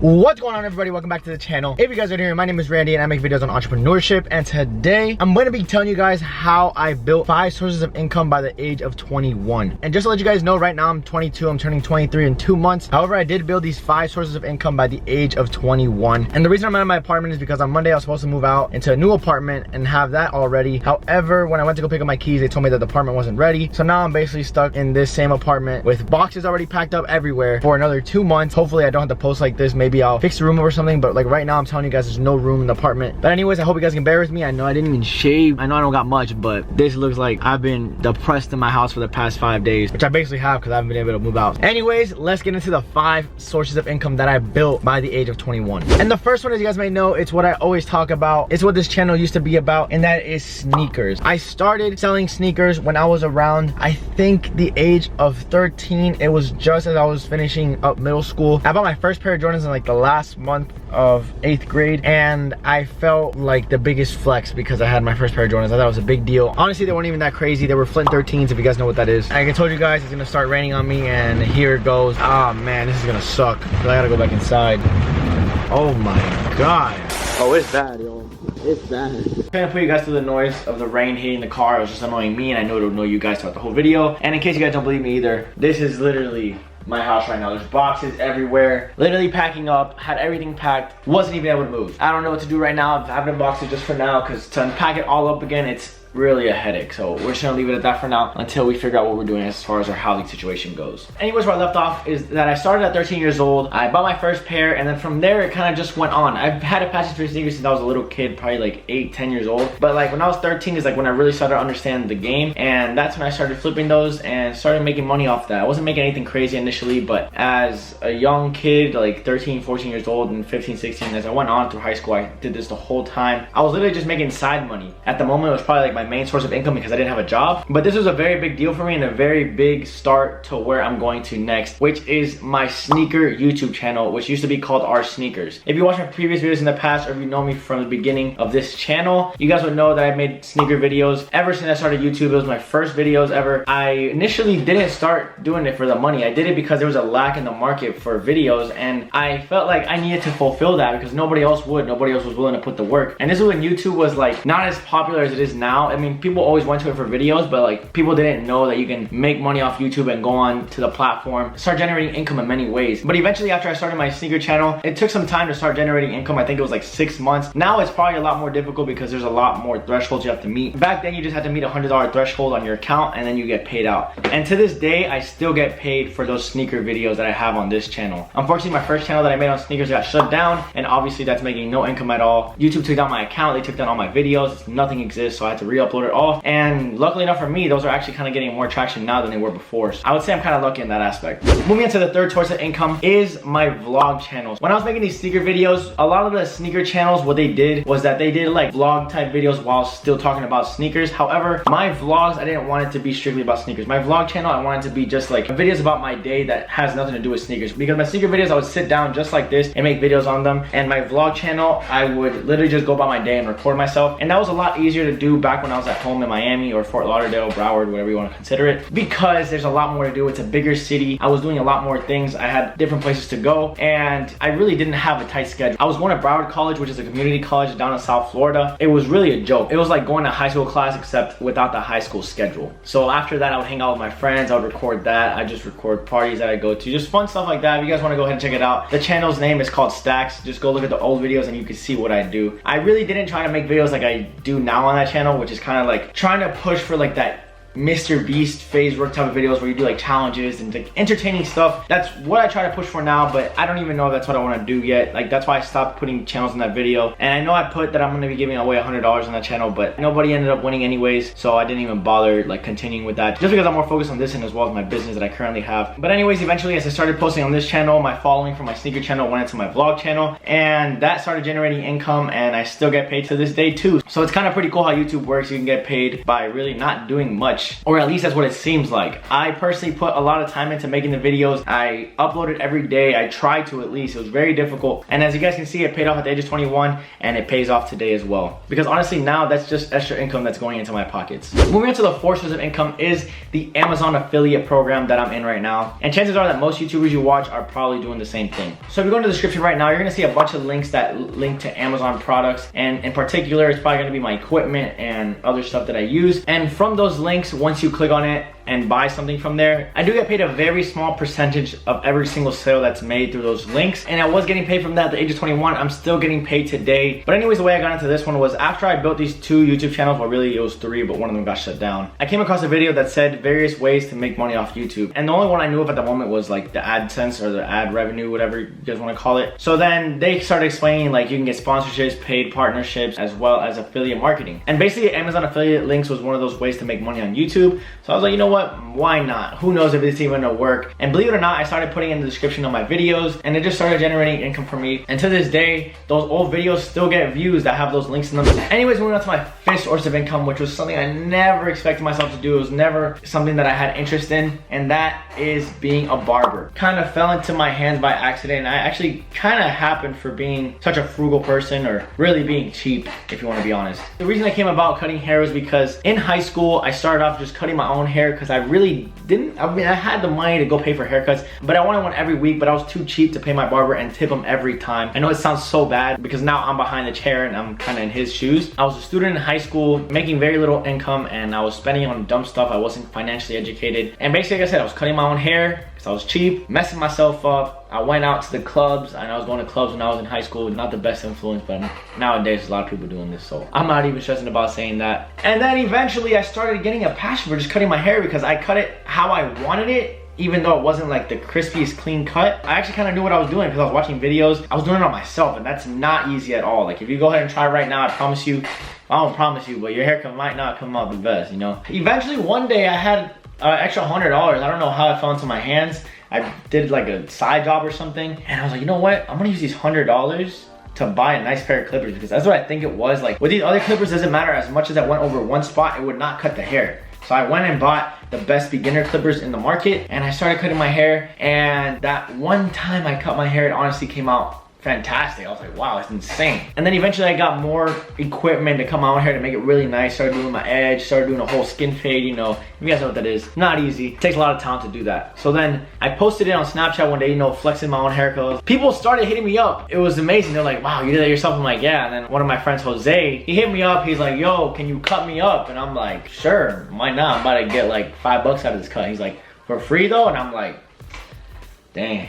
What's going on, everybody? Welcome back to the channel. If you guys are new here, my name is Randy and I make videos on entrepreneurship, and today I'm going to be telling you guys how I built 5 sources of income by the age of 21. And just to let you guys know, right now I'm 22, I'm turning 23 in 2 months. However, I did build these 5 sources of income by the age of 21. And the reason I'm out of my apartment is because on Monday I was supposed to move out into a new apartment and have that all ready. However, when I went to go pick up my keys, they told me that the apartment wasn't ready. So now I'm basically stuck in this same apartment with boxes already packed up everywhere for another 2 months. Hopefully I don't have to post like this. Maybe I'll fix the room or something, but like right now I'm telling you guys there's no room in the apartment. But anyways, I hope you guys can bear with me. I know I didn't even shave. I know I don't got much, but this looks like I've been depressed in my house for the past 5 days, which I basically have because I haven't been able to move out. Anyways, let's get into the 5 sources of income that I built by the age of 21. And the first one, as you guys may know, it's what I always talk about. It's what this channel used to be about, and that is sneakers. I started selling sneakers when I was around, I think, the age of 13. It was just as I was finishing up middle school. I bought my first pair of Jordans in like the last month of 8th grade, and I felt like the biggest flex because I had my first pair of Jordans. I thought it was a big deal. Honestly, they weren't even that crazy. They were Flint 13s, if you guys know what that is. Like I told you guys, it's gonna start raining on me, and here it goes. Oh man, this is gonna suck. I gotta go back inside. Oh my god. Oh, it's bad, yo. It's bad. I'm trying to put you guys through the noise of the rain hitting the car. It was just annoying me, and I know it'll annoy you guys throughout the whole video. And in case you guys don't believe me either, this is literally my house right now. There's boxes everywhere, literally packing up, had everything packed, wasn't even able to move. I don't know what to do right now. I'm having boxes just for now, because to unpack it all up again, it's really a headache. So we're just gonna leave it at that for now until we figure out what we're doing as far as our housing situation goes. Anyways, where I left off is that I started at 13 years old. I bought my first pair, and then from there it kind of just went on. I've had a passion for sneakers since I was a little kid, probably like 8-10 years old. But like when I was 13 is like when I really started to understand the game, and that's when I started flipping those and started making money off that. I wasn't making anything crazy initially, but as a young kid, like 13, 14 years old and 15, 16, as I went on through high school, I did this the whole time. I was literally just making side money. At the moment, it was probably like my main source of income because I didn't have a job. But this was a very big deal for me and a very big start to where I'm going to next, which is my sneaker YouTube channel, which used to be called Our Sneakers. If you watch my previous videos in the past, or if you know me from the beginning of this channel, you guys would know that I made sneaker videos ever since I started YouTube. It was my first videos ever. I initially didn't start doing it for the money. I did it because there was a lack in the market for videos, and I felt like I needed to fulfill that because nobody else would. Nobody else was willing to put the work. And this is when YouTube was like not as popular as it is now. I mean, people always went to it for videos, but like people didn't know that you can make money off YouTube and go on to the platform, start generating income in many ways. But eventually, after I started my sneaker channel, it took some time to start generating income. I think it was like 6 months. Now it's probably a lot more difficult because there's a lot more thresholds you have to meet. Back then, you just had to meet a $100 threshold on your account, and then you get paid out. And to this day, I still get paid for those sneaker videos that I have on this channel. Unfortunately, my first channel that I made on sneakers got shut down, and obviously that's making no income at all. YouTube took down my account, they took down all my videos, nothing exists, so I had to re-upload it all. And luckily enough for me, those are actually kind of getting more traction now than they were before. So I would say I'm kind of lucky in that aspect. Moving into the third source of income is my vlog channels. When I was making these sneaker videos, a lot of the sneaker channels, what they did was that they did like vlog type videos while still talking about sneakers. However, my vlogs, I didn't want it to be strictly about sneakers. My vlog channel, I wanted to be just like videos about my day that has nothing to do with sneakers. Because my sneaker videos, I would sit down just like this and make videos on them. And my vlog channel, I would literally just go about my day and record myself. And that was a lot easier to do back when I was at home in Miami or Fort Lauderdale, Broward, whatever you want to consider it, because there's a lot more to do. It's a bigger city. I was doing a lot more things. I had different places to go, and I really didn't have a tight schedule. I was going to Broward College, which is a community college down in South Florida. It was really a joke. It was like going to high school class except without the high school schedule. So after that, I would hang out with my friends. I would record that. I just record parties that I go to, just fun stuff like that. If you guys want to go ahead and check it out, the channel's name is called Stacks. Just go look at the old videos and you can see what I do. I really didn't try to make videos like I do now on that channel, which is kind of like trying to push for like that Mr. Beast phase work type of videos where you do like challenges and like entertaining stuff. That's what I try to push for now, but I don't even know if that's what I want to do yet. Like that's why I stopped putting channels in that video. And I know I put that I'm going to be giving away $100 on that channel, but nobody ended up winning anyways, so I didn't even bother like continuing with that, just because I'm more focused on this and as well as my business that I currently have. But anyways, eventually as I started posting on this channel, my following from my sneaker channel went into my vlog channel, and that started generating income, and I still get paid to this day too. So it's kind of pretty cool how YouTube works. You can get paid by really not doing much. much, or at least that's what it seems like. I personally put a lot of time into making the videos. I uploaded every day. I tried to, at least. It was very difficult. And as you guys can see, it paid off at the age of 21, and it pays off today as well. Because honestly, now that's just extra income that's going into my pockets. Moving on to the fourth source of income is the Amazon affiliate program that I'm in right now. And chances are that most YouTubers you watch are probably doing the same thing. So if you go into the description right now, you're gonna see a bunch of links that link to Amazon products. And in particular, it's probably gonna be my equipment and other stuff that I use. And from those links, once you click on it and buy something from there, I do get paid a very small percentage of every single sale that's made through those links. And I was getting paid from that at the age of 21. I'm still getting paid today. But anyways, the way I got into this one was after I built these 2 YouTube channels. Well, really it was 3, but one of them got shut down. I came across a video that said various ways to make money off YouTube. And the only one I knew of at the moment was like the AdSense or the ad revenue, whatever you guys want to call it. So then they started explaining like you can get sponsorships, paid partnerships, as well as affiliate marketing. And basically Amazon affiliate links was one of those ways to make money on YouTube. So I was like, you know what? Why not? Who knows if it's even gonna work? And believe it or not, I started putting in the description of my videos, and it just started generating income for me. And to this day, those old videos still get views that have those links in them. Anyways, moving on to my 5th source of income, which was something I never expected myself to do. It was never something that I had interest in, and that is being a barber. Kind of fell into my hands by accident, and I actually kind of happened for being such a frugal person, or really being cheap, if you want to be honest. The reason I came about cutting hair was because in high school, I started off just cutting my own hair because I really didn't, I had the money to go pay for haircuts, but I wanted one every week, but I was too cheap to pay my barber and tip him every time. I know it sounds so bad because now I'm behind the chair and I'm kind of in his shoes. I was a student in high school, making very little income, and I was spending it on dumb stuff. I wasn't financially educated. And basically, like I said, I was cutting my own hair because I was cheap, messing myself up. I went out to the clubs, and I was going to clubs when I was in high school. Not the best influence, but nowadays there's a lot of people doing this, so I'm not even stressing about saying that. And then eventually I started getting a passion for just cutting my hair because I cut it how I wanted it, even though it wasn't like the crispiest clean cut. I actually kind of knew what I was doing because I was watching videos. I was doing it on myself, and that's not easy at all. Like if you go ahead and try right now, I promise you, I don't promise you, but your haircut might not come out the best, you know? Eventually one day I had extra $100. I don't know how it fell into my hands. I did like a side job or something, and I was like, you know what? I'm gonna use these $100 to buy a nice pair of clippers, because that's what I think it was. Like with these other clippers, doesn't matter as much as I went over one spot, it would not cut the hair. So I went and bought the best beginner clippers in the market, and I started cutting my hair. And that one time I cut my hair, it honestly came out fantastic. I was like, wow, it's insane. And then eventually I got more equipment to come out here to make it really nice. Started doing my edge, started doing a whole skin fade, you know. You guys know what that is. Not easy. It takes a lot of talent to do that. So then I posted it on Snapchat one day, you know, flexing my own haircuts. People started hitting me up. It was amazing. They're like, wow, you did that yourself? I'm like, yeah. And then one of my friends, Jose, he hit me up. He's like, yo, can you cut me up? And I'm like, sure, why not? I'm about to get like $5 out of this cut. He's like, for free though? And I'm like, dang.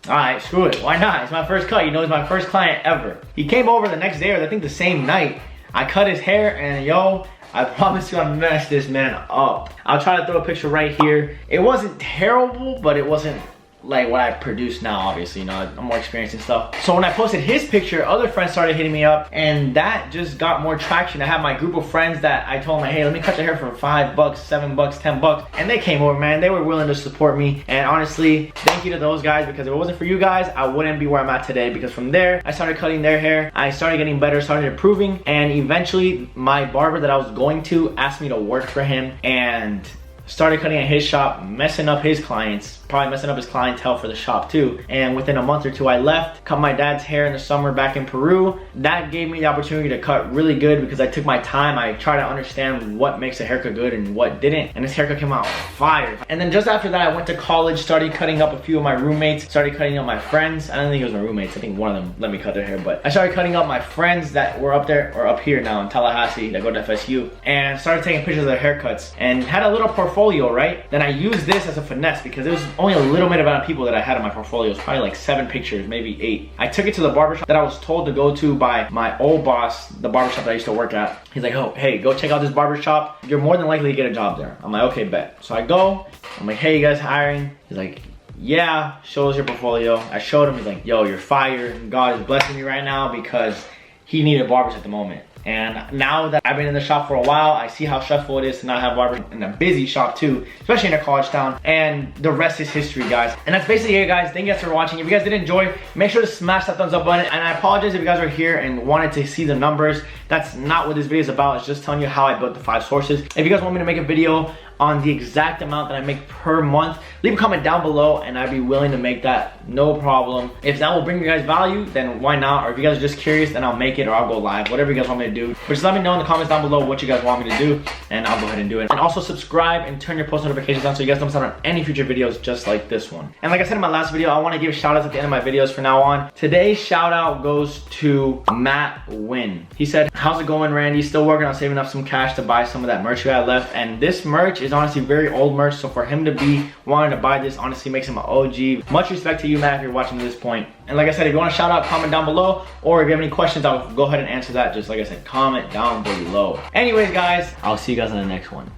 Alright, screw it, why not? It's my first cut, you know, he's my first client ever. He came over the next day, or I think the same night. I cut his hair, and yo, I promise you I messed this man up. I'll try to throw a picture right here. It wasn't terrible, but it wasn't like what I produce now, obviously, you know, I'm more experienced and stuff. So when I posted his picture, other friends started hitting me up, and that just got more traction. I had my group of friends that I told them, hey, let me cut your hair for $5, $7, $10, and they came over, man. They were willing to support me, and honestly, thank you to those guys, because if it wasn't for you guys, I wouldn't be where I'm at today. Because from there, I started cutting their hair, I started getting better, started improving, and eventually my barber that I was going to asked me to work for him, and started cutting at his shop, messing up his clients, probably messing up his clientele for the shop too. And within a month or two, I left, cut my dad's hair in the summer back in Peru. That gave me the opportunity to cut really good because I took my time. I tried to understand what makes a haircut good and what didn't. And this haircut came out fire. And then just after that, I went to college, started cutting up a few of my roommates, started cutting up my friends. I don't think it was my roommates. I think one of them let me cut their hair, but I started cutting up my friends that were up there, or up here now in Tallahassee, that go to FSU, and started taking pictures of their haircuts and had a little portfolio, right? Then I used this as a finesse because there was only a limited amount of people that I had in my portfolio. It was probably like 7 pictures, maybe 8. I took it to the barbershop that I was told to go to by my old boss, the barbershop that I used to work at. He's like, oh, hey, go check out this barbershop. You're more than likely to get a job there. I'm like, okay, bet. So I go, I'm like, hey, you guys hiring? He's like, yeah, show us your portfolio. I showed him, he's like, yo, you're fired. God is blessing me right now because he needed barbers at the moment. And now that I've been in the shop for a while, I see how stressful it is to not have barber in a busy shop too, especially in a college town. And the rest is history, guys. And that's basically it, guys. Thank you guys for watching. If you guys did enjoy, make sure to smash that thumbs up button. And I apologize if you guys are here and wanted to see the numbers. That's not what this video is about. It's just telling you how I built the 5 sources. If you guys want me to make a video on the exact amount that I make per month, leave a comment down below and I'd be willing to make that, no problem. If that will bring you guys value, then why not? Or if you guys are just curious, then I'll make it or I'll go live, whatever you guys want me to do. But just let me know in the comments down below what you guys want me to do and I'll go ahead and do it. And also subscribe and turn your post notifications on so you guys don't miss out on any future videos just like this one. And like I said in my last video, I want to give shout outs at the end of my videos from now on. Today's shout out goes to Matt Wynn. He said, how's it going, Randy? Still working on saving up some cash to buy some of that merch we had left. And this merch is honestly very old merch, so for him to be wanting to buy this honestly makes him an OG. Much respect to you, Matt, if you're watching to this point. And like I said, if you want to shout out, comment down below, or if you have any questions, I'll go ahead and answer that. Just like I said, comment down below. Anyways, guys, I'll see you guys in the next one.